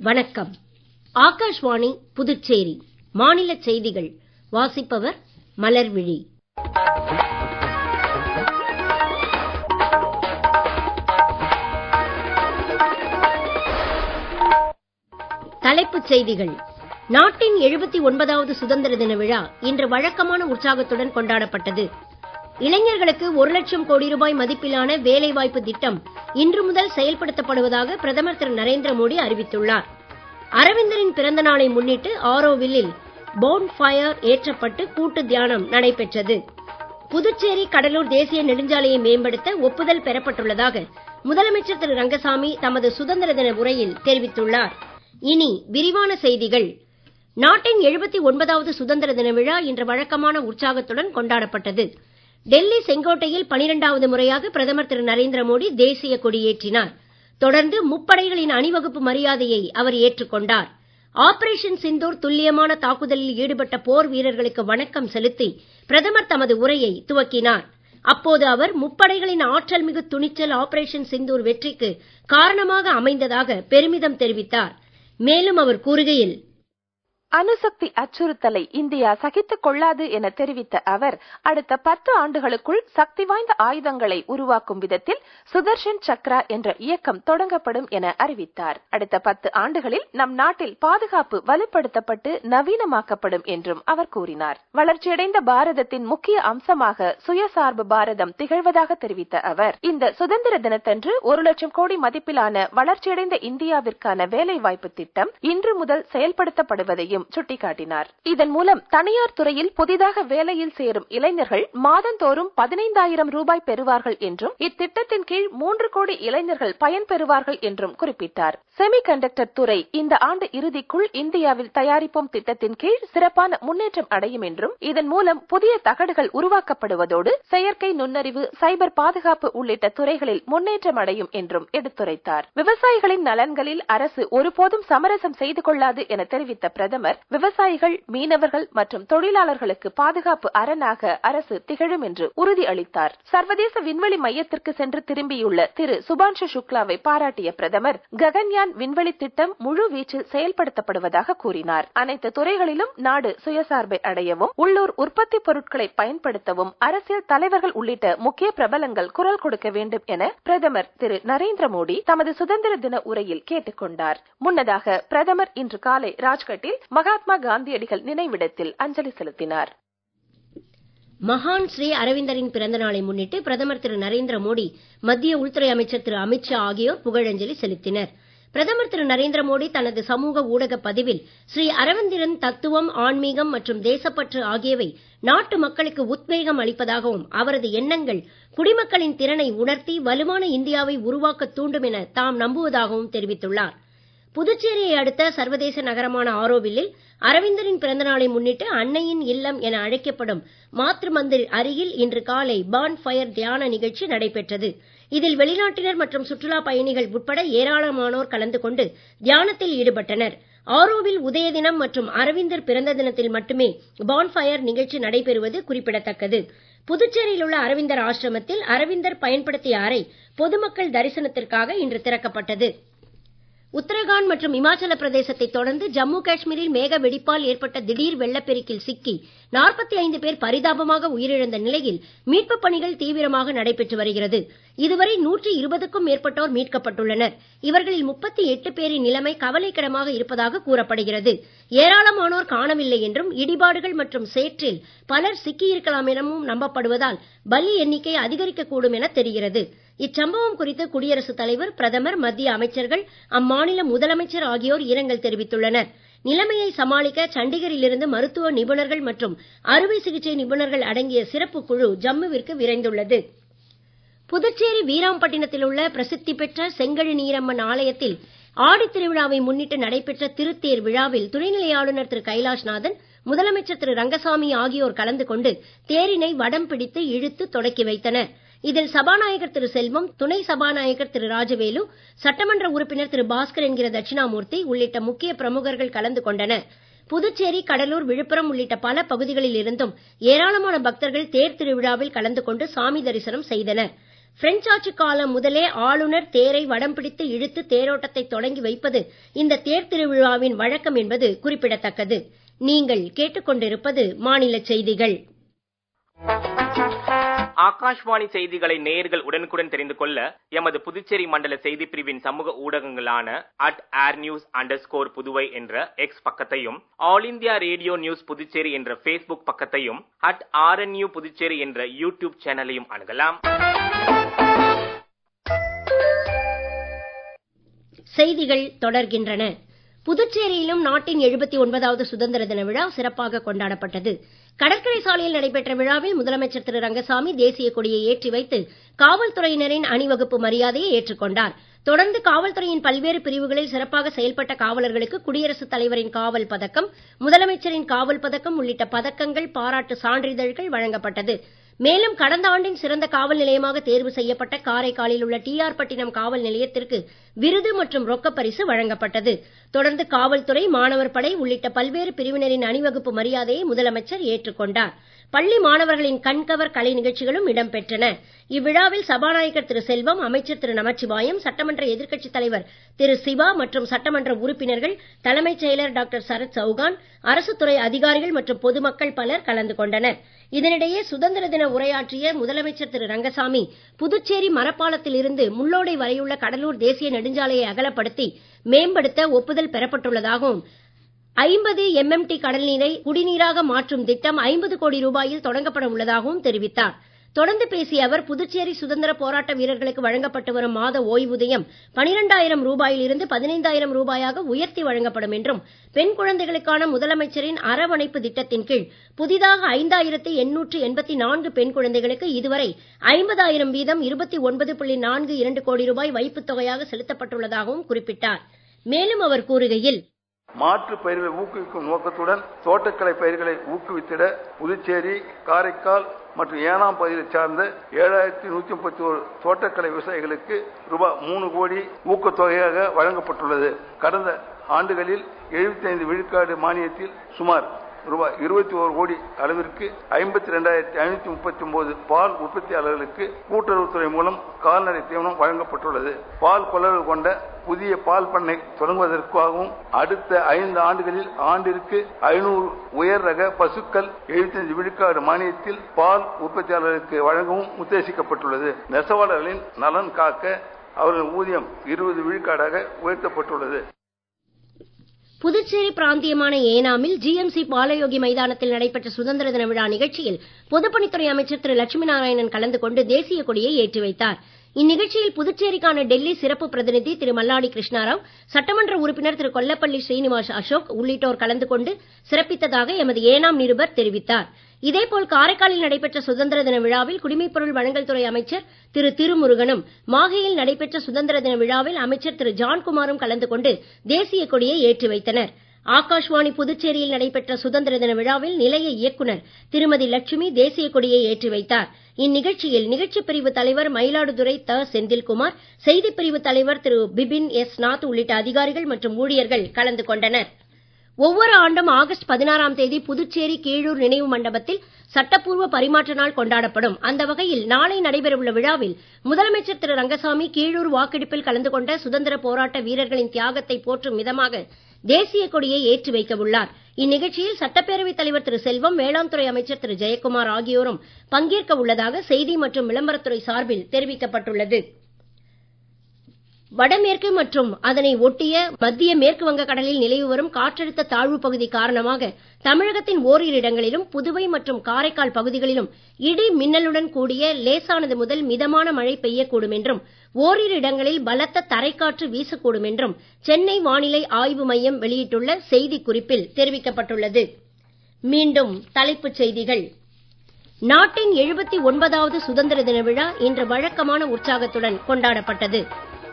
வணக்கம். ஆகாஷ்வாணி புதுச்சேரி மாநில செய்திகள் வாசிப்பவர் மலர்விழி. தலைப்புச் செய்திகள். நாட்டின் 79வது சுதந்திர தின விழா இன்று வழக்கமான உற்சாகத்துடன் கொண்டாடப்பட்டது. இளைஞர்களுக்கு 1 லட்சம் கோடி ரூபாய் மதிப்பிலான வேலைவாய்ப்பு திட்டம் இன்று முதல் செயல்படுத்தப்படுவதாக பிரதமர் திரு நரேந்திர மோடி அறிவித்துள்ளார். அரவிந்தரின் பிறந்த நாளை முன்னிட்டு ஆரோவில்லில் போன் ஃபயர் ஏற்றப்பட்டு கூட்டு தியானம் நடைபெற்றது. புதுச்சேரி கடலூர் தேசிய நெடுஞ்சாலையை மேம்படுத்த ஒப்புதல் பெறப்பட்டுள்ளதாக முதலமைச்சர் திரு ரங்கசாமி தமது சுதந்திர தின உரையில் தெரிவித்துள்ளார். இனி விரிவான செய்திகள். நாட்டின் 79வது சுதந்திர தின விழா இன்று வழக்கமான உற்சாகத்துடன் கொண்டாடப்பட்டது. டெல்லி செங்கோட்டையில் 12வது முறையாக பிரதமர் திரு நரேந்திர மோடி தேசிய கொடியேற்றினார். தொடர்ந்து முப்படைகளின் அணிவகுப்பு மரியாதையை அவர் ஏற்றுக்கொண்டார். ஆபரேஷன் சிந்தூர் துல்லியமான தாக்குதலில் ஈடுபட்ட போர் வீரர்களுக்கு வணக்கம் செலுத்தி பிரதமர் தமது உரையை துவக்கினார். அப்போது அவர் முப்படைகளின் ஆற்றல் மிகு துணிச்சல் ஆபரேஷன் சிந்தூர் வெற்றிக்கு காரணமாக அமைந்ததாக பெருமிதம் தெரிவித்தார். மேலும் அவர் கூறுகையில், அணுசக்தி அச்சுறுத்தலை இந்தியா சகித்துக் கொள்ளாது என தெரிவித்த அவர், அடுத்த 10 ஆண்டுகளுக்குள் சக்தி வாய்ந்த ஆயுதங்களை உருவாக்கும் விதத்தில் சுதர்ஷன் சக்ரா என்ற இயக்கம் தொடங்கப்படும் என அறிவித்தார். அடுத்த 10 ஆண்டுகளில் நம் நாட்டில் பாதுகாப்பு வலுப்படுத்தப்பட்டு நவீனமாக்கப்படும் என்றும் அவர் கூறினார். வளர்ச்சியடைந்த பாரதத்தின் முக்கிய அம்சமாக சுயசார்பு பாரதம் திகழ்வதாக தெரிவித்த அவர், இந்த சுதந்திர தினத்தன்று 1 லட்சம் கோடி மதிப்பிலான வளர்ச்சியடைந்த இந்தியாவிற்கான வேலைவாய்ப்பு திட்டம் இன்று முதல் செயல்படுத்தப்படுவதையும் சுட்டிக்காட்டினார். இதன் மூலம் தனியார் துறையில் புதிதாக வேலையில் சேரும் இளைஞர்கள் மாதந்தோறும் 15,000 ரூபாய் பெறுவார்கள் என்றும், இத்திட்டத்தின் கீழ் 3 கோடி இளைஞர்கள் பயன்பெறுவார்கள் என்றும் குறிப்பிட்டார். செமிகண்டக்டர் துறை இந்த ஆண்டு இறுதிக்குள் இந்தியாவில் தயாரிப்போம் திட்டத்தின் கீழ் சிறப்பான முன்னேற்றம் அடையும் என்றும், இதன் மூலம் புதிய தகடுகள் உருவாக்கப்படுவதோடு செயற்கை நுண்ணறிவு, சைபர் பாதுகாப்பு உள்ளிட்ட துறைகளில் முன்னேற்றம் அடையும் என்றும் எடுத்துரைத்தார். விவசாயிகளின் நலன்களில் அரசு ஒருபோதும் சமரசம் செய்து கொள்ளாது என தெரிவித்த பிரதமர், விவசாயிகள், மீனவர்கள் மற்றும் தொழிலாளர்களுக்கு பாதுகாப்பு அரணாக அரசு திகழும் என்று உறுதி அளித்தார். சர்வதேச விண்வெளி மையத்திற்கு சென்று திரும்பியுள்ள திரு சுபான்ஷு சுக்லாவை பாராட்டிய பிரதமர், ககன்யான் விண்வெளி திட்டம் முழு வீச்சில் செயல்படுத்தப்படுவதாக கூறினார். அனைத்து துறைகளிலும் நாடு சுயசார்பை அடையவும், உள்ளூர் உற்பத்தி பொருட்களை பயன்படுத்தவும் அரசியல் தலைவர்கள் உள்ளிட்ட முக்கிய பிரபலங்கள் குரல் கொடுக்க வேண்டும் என பிரதமர் திரு நரேந்திர மோடி தமது சுதந்திர தின உரையில் கேட்டுக் கொண்டார். முன்னதாக பிரதமர் இன்று காலை ராஜ்கட்டில் மகாத்மா காந்தியடிகள் நினைவிடத்தில் அஞ்சலி செலுத்தினார். மகான் ஸ்ரீ அரவிந்தரின் பிறந்த நாளை முன்னிட்டு பிரதமர் திரு நரேந்திர மோடி, மத்திய உள்துறை அமைச்சர் திரு அமித்ஷா ஆகியோர் புகழஞ்சலி செலுத்தினர். பிரதமர் திரு நரேந்திர மோடி தனது சமூக ஊடக பதிவில், ஸ்ரீ அரவிந்தரின் தத்துவம், ஆன்மீகம் மற்றும் தேசப்பற்று ஆகியவை நாட்டு மக்களுக்கு உத்வேகம் அளிப்பதாகவும், அவரது எண்ணங்கள் குடிமக்களின் திறனை உணர்த்தி வலுவான இந்தியாவை உருவாக்க தூண்டும் என தாம் நம்புவதாகவும் தெரிவித்துள்ளார். புதுச்சேரியை அடுத்த சர்வதேச நகரமான ஆரோவில்லில் அரவிந்தரின் பிறந்த நாளை முன்னிட்டு அன்னையின் இல்லம் என அழைக்கப்படும் மாத்ரு மந்திர் அருகில் இன்று காலை பான் ஃபயர் தியான நிகழ்ச்சி நடைபெற்றது. இதில் வெளிநாட்டினர் மற்றும் சுற்றுலா பயணிகள் உட்பட ஏராளமானோர் கலந்து கொண்டு தியானத்தில் ஈடுபட்டனர். ஆரோவில் உதய தினம் மற்றும் அரவிந்தர் பிறந்த தினத்தில் மட்டுமே பான் ஃபயர் நிகழ்ச்சி நடைபெறுவது குறிப்பிடத்தக்கது. புதுச்சேரியில் உள்ள அரவிந்தர் ஆசிரமத்தில் அரவிந்தர் பயன்படுத்திய அறை பொதுமக்கள் தரிசனத்திற்காக இன்று திறக்கப்பட்டது. உத்தரகாண்ட் மற்றும் இமாச்சல பிரதேசத்தை தொடர்ந்து ஜம்மு காஷ்மீரில் மேக வெடிப்பால் ஏற்பட்ட திடீர் வெள்ளப்பெருக்கில் சிக்கி 45 பேர் பரிதாபமாக உயிரிழந்த நிலையில் மீட்புப் பணிகள் தீவிரமாக நடைபெற்று வருகிறது. இதுவரை 120க்கும் மேற்பட்டோர் மீட்கப்பட்டுள்ளனர். இவர்களில் 38 பேரின் நிலைமை கவலைக்கிடமாக இருப்பதாக கூறப்படுகிறது. ஏராளமானோர் காணவில்லை என்றும், இடிபாடுகள் மற்றும் சேற்றில் பலர் சிக்கியிருக்கலாம் எனவும் நம்பப்படுவதால் பலி எண்ணிக்கை அதிகரிக்கக்கூடும் என தெரிகிறது. இச்சம்பவம் குறித்து குடியரசுத் தலைவர், பிரதமர், மத்திய அமைச்சர்கள், அம்மாநில முதலமைச்சர் ஆகியோர் இரங்கல் தெரிவித்துள்ளனர். நிலைமையை சமாளிக்க சண்டிகரில் இருந்து மருத்துவ நிபுணர்கள் மற்றும் அறுவை சிகிச்சை நிபுணர்கள் அடங்கிய சிறப்பு குழு ஜம்முவிற்கு விரைந்துள்ளது. புதுச்சேரி வீராம்பட்டினத்தில் உள்ள பிரசித்தி பெற்ற செங்கழு நீரம்மன் ஆலயத்தில் ஆடித் திருவிழாவை முன்னிட்டு நடைபெற்ற திருத்தேர் விழாவில் துணைநிலை ஆளுநர் திரு கைலாஷ்நாதன், முதலமைச்சர் திரு ரங்கசாமி ஆகியோர் கலந்து கொண்டு தேரினை வடம் பிடித்து இழுத்து தொடக்கி வைத்தனர். இதில் சபாநாயகர் திரு செல்வம், துணை சபாநாயகர் திரு ராஜவேலு, சட்டமன்ற உறுப்பினர் திரு பாஸ்கர் என்கிற தட்சிணாமூர்த்தி உள்ளிட்ட முக்கிய பிரமுகர்கள் கலந்து கொண்டனர். புதுச்சேரி, கடலூர், விழுப்புரம் உள்ளிட்ட பல பகுதிகளில் இருந்தும் ஏராளமான பக்தர்கள் தேர் திருவிழாவில் கலந்து கொண்டு சாமி தரிசனம் செய்தனர். பிரெஞ்சு ஆட்சி காலம் முதலே ஆளுநர் தேரை வடம் பிடித்து இழுத்து தேரோட்டத்தை தொடங்கி வைப்பது இந்த தேர் திருவிழாவின் வழக்கம் என்பது குறிப்பிடத்தக்கது. நீங்கள் கேட்டுக்கொண்டிருப்பது மாநில செய்திகள். ஆகாஷ்வாணி செய்திகளை நேயர்கள் உடனுக்குடன் தெரிந்து கொள்ள எமது புதுச்சேரி மண்டல செய்திப் பிரிவின் சமூக ஊடகங்களான @airnews_புதுவை என்ற எக்ஸ் பக்கத்தையும், all India radio news Puducherry என்ற Facebook பக்கத்தையும், @RNU புதுச்சேரி என்ற யூடியூப் சேனலையும் அணுகலாம். செய்திகள் தொடர்கின்றன. புதுச்சேரியிலும் நாட்டின் 79வது சுதந்திர தின விழா சிறப்பாக கொண்டாடப்பட்டது. கடற்கரை சாலையில் நடைபெற்ற விழாவில் முதலமைச்சர் திரு ரங்கசாமி தேசிய கொடியை ஏற்றி வைத்து காவல்துறையினரின் அணிவகுப்பு மரியாதையை ஏற்றுக்கொண்டார். தொடர்ந்து காவல்துறையின் பல்வேறு பிரிவுகளில் சிறப்பாக செயல்பட்ட காவலர்களுக்கு குடியரசுத் தலைவரின் காவல் பதக்கம், முதலமைச்சரின் காவல் பதக்கம் உள்ளிட்ட பதக்கங்கள், பாராட்டு சான்றிதழ்கள் வழங்கப்பட்டது. மேலும் கடந்த ஆண்டின் சிறந்த காவல் நிலையமாக தேர்வு செய்யப்பட்ட காரைக்காலில் உள்ள TR பட்டினம் காவல் நிலையத்திற்கு விருது மற்றும் ரொக்கப் பரிசு வழங்கப்பட்டது. தொடர்ந்து காவல்துறை, மாணவர் படை உள்ளிட்ட பல்வேறு பிரிவினரின் அணிவகுப்பு மரியாதையை முதலமைச்சர் ஏற்றுக்கொண்டார். பள்ளி மாணவர்களின் கண்கவர் கலை நிகழ்ச்சிகளும் இடம்பெற்றன. இவ்விழாவில் சபாநாயகர் திரு செல்வம், அமைச்சர் திரு நமச்சிவாயம், சட்டமன்ற எதிர்க்கட்சித் தலைவர் திரு சிவா மற்றும் சட்டமன்ற உறுப்பினர்கள், தலைமைச் செயலர் டாக்டர் சரத் சௌகான், அரசு துறை அதிகாரிகள் மற்றும் பொதுமக்கள் பலர் கலந்து கொண்டனர். இதனிடையே சுதந்திர தின உரையாற்றிய முதலமைச்சர் திரு ரங்கசாமி, புதுச்சேரி மரப்பாலத்தில் இருந்து முள்ளோடை வரையுள்ள கடலூர் தேசிய நெடுஞ்சாலையை அகலப்படுத்தி மேம்படுத்த ஒப்புதல் பெறப்பட்டுள்ளதாகவும் 50 MMT கடல் நீரை குடிநீராக மாற்றும் திட்டம் 50 கோடி ரூபாயில் தொடங்கப்பட உள்ளதாகவும் தெரிவித்தார். தொடர்ந்து பேசிய அவர், புதுச்சேரி சுதந்திர போராட்ட வீரர்களுக்கு வழங்கப்பட்டு வரும் மாத ஓய்வூதியம் 12,000 ரூபாயில் இருந்து 15,000 ரூபாயாக உயர்த்தி வழங்கப்படும் என்றும், பெண் குழந்தைகளுக்கான முதலமைச்சரின் அரவணைப்பு திட்டத்தின் கீழ் புதிதாக 5,884 பெண் குழந்தைகளுக்கு இதுவரை 50,000 வீதம் 29.42 கோடி ரூபாய் வைப்புத் தொகையாக செலுத்தப்பட்டுள்ளதாகவும் குறிப்பிட்டார். மேலும் அவர் கூறுகையில், மாற்று பயிர்களை ஊக்குவிக்கும் நோக்கத்துடன் தோட்டக்கலை பயிர்களை ஊக்குவித்திட புதுச்சேரி, காரைக்கால் மற்றும் ஏனாம் பகுதியை சார்ந்த 7,131 தோட்டக்கலை விவசாயிகளுக்கு ரூபாய் 3 கோடி ஊக்கத்தொகையாக வழங்கப்பட்டுள்ளது. கடந்த ஆண்டுகளில் 75 விழுக்காடு மானியத்தில் சுமார் ரூபாய் 21 கோடி அளவிற்கு 52,539 பால் உற்பத்தியாளர்களுக்கு கூட்டுறவுத்துறை மூலம் கால்நடை தீவனம் வழங்கப்பட்டுள்ளது. பால் கொள்ளளவு கொண்ட புதிய பால் பண்ணை தொடங்குவதற்காகவும் அடுத்த 5 ஆண்டுகளில் ஆண்டிற்கு 500 உயர் ரக பசுக்கள் 75 விழுக்காடு மானியத்தில் பால் உற்பத்தியாளர்களுக்கு வழங்கவும் உத்தேசிக்கப்பட்டுள்ளது. நெசவாளர்களின் நலன் காக்க அவர்கள் ஊதியம் 20 விழுக்காடாக உயர்த்தப்பட்டுள்ளது. புதுச்சேரி பிராந்தியமான ஏனாமில் GMC பாலயோகி மைதானத்தில் நடைபெற்ற சுதந்திர தின விழா நிகழ்ச்சியில் பொதுப்பணித்துறை அமைச்சர் திரு லட்சுமி நாராயணன் கலந்து கொண்டு தேசிய கொடியை ஏற்றி வைத்தார். இந்நிகழ்ச்சியில் புதுச்சேரிக்கான டெல்லி சிறப்பு பிரதிநிதி திரு மல்லாடி கிருஷ்ணாராவ், சட்டமன்ற உறுப்பினர் திரு கொல்லப்பள்ளி ஸ்ரீனிவாஸ் அசோக் உள்ளிட்டோர் கலந்து கொண்டு சிறப்பித்ததாக எமது ஏனாம் நிருபர் தெரிவித்தார். இதேபோல் காரைக்காலில் நடைபெற்ற சுதந்திர தின விழாவில் குடிமைப்பொருள் வழங்கல் துறை அமைச்சர் திரு திருமுருகனும், மாஹேயில் நடைபெற்ற சுதந்திர தின விழாவில் அமைச்சர் திரு ஜான்குமாரும் கலந்து கொண்டு தேசிய கொடியை ஏற்றி வைத்தனர். ஆகாஷ்வாணி புதுச்சேரியில் நடைபெற்ற சுதந்திர தின விழாவில் நிலைய இயக்குனர் திருமதி லட்சுமி தேசிய கொடியை ஏற்றி வைத்தார். இந்நிகழ்ச்சியில் நிகழ்ச்சி பிரிவு தலைவர் மயிலாடுதுறை செந்தில்குமார், செய்திப் பிரிவு தலைவர் திரு பிபின் நாத் உள்ளிட்ட அதிகாரிகள் மற்றும் ஊழியர்கள் கலந்து கொண்டனர். ஒவ்வொரு ஆண்டும் ஆகஸ்ட் 16ஆம் தேதி புதுச்சேரி கீழூர் நினைவு மண்டபத்தில் சட்டப்பூர்வ பரிமாற்ற நாள் கொண்டாடப்படும். அந்த வகையில் நாளை நடைபெறவுள்ள விழாவில் முதலமைச்சர் திரு ரங்கசாமி கீழூர் வாக்கெடுப்பில் கலந்து கொண்ட சுதந்திர போராட்ட வீரர்களின் தியாகத்தை போற்றும் விதமாக தேசிய கொடியை ஏற்றி வைக்க உள்ளார். இந்நிகழ்ச்சியில் சட்டப்பேரவைத் தலைவர் திரு செல்வம், வேளாண் துறை அமைச்சர் திரு ஜெயக்குமார் ஆகியோரும் பங்கேற்க உள்ளதாக செய்தி மற்றும் விளம்பரத்துறை சார்பில் தெரிவிக்கப்பட்டுள்ளது. வடமேற்கு மற்றும் அதனை ஒட்டிய மத்திய மேற்கு வங்க கடலில் நிலவி வரும் காற்றழுத்த தாழ்வு பகுதி காரணமாக தமிழகத்தின் ஓரிரு இடங்களிலும், புதுவை மற்றும் காரைக்கால் பகுதிகளிலும் இடி மின்னலுடன் கூடிய லேசானது முதல் மிதமான மழை பெய்யக்கூடும் என்றும், ஓரிரு இடங்களில் பலத்த தரைக்காற்று வீசக்கூடும் என்றும் சென்னை வானிலை ஆய்வு மையம் வெளியிட்டுள்ள செய்திக்குறிப்பில் தெரிவிக்கப்பட்டுள்ளது. மீண்டும் தலைப்புச் செய்திகள். நாட்டின் 79வது சுதந்திர தின விழா இன்று வழக்கமான உற்சாகத்துடன் கொண்டாடப்பட்டது.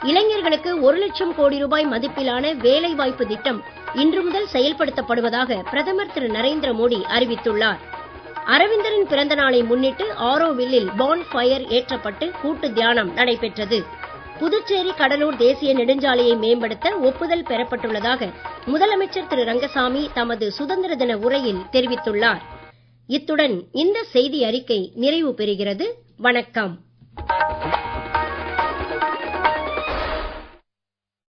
இளைஞர்களுக்கு 1 லட்சம் கோடி ரூபாய் மதிப்பிலான வேலை வாய்ப்பு திட்டம் இன்று முதல் செயல்படுத்தப்படுவதாக பிரதமர் திரு நரேந்திர மோடி அறிவித்துள்ளார். அரவிந்தரின் பிறந்த நாளை முன்னிட்டு ஆரோவில்லில் பான் ஃபயர் ஏற்றப்பட்டு கூட்டு தியானம் நடைபெற்றது. புதுச்சேரி கடலூர் தேசிய நெடுஞ்சாலையை மேம்படுத்த ஒப்புதல் பெறப்பட்டுள்ளதாக முதலமைச்சர் திரு ரங்கசாமி தமது சுதந்திர தின உரையில் தெரிவித்துள்ளார். இத்துடன் இந்த செய்தி அறிக்கை நிறைவு பெறுகிறது. வணக்கம்.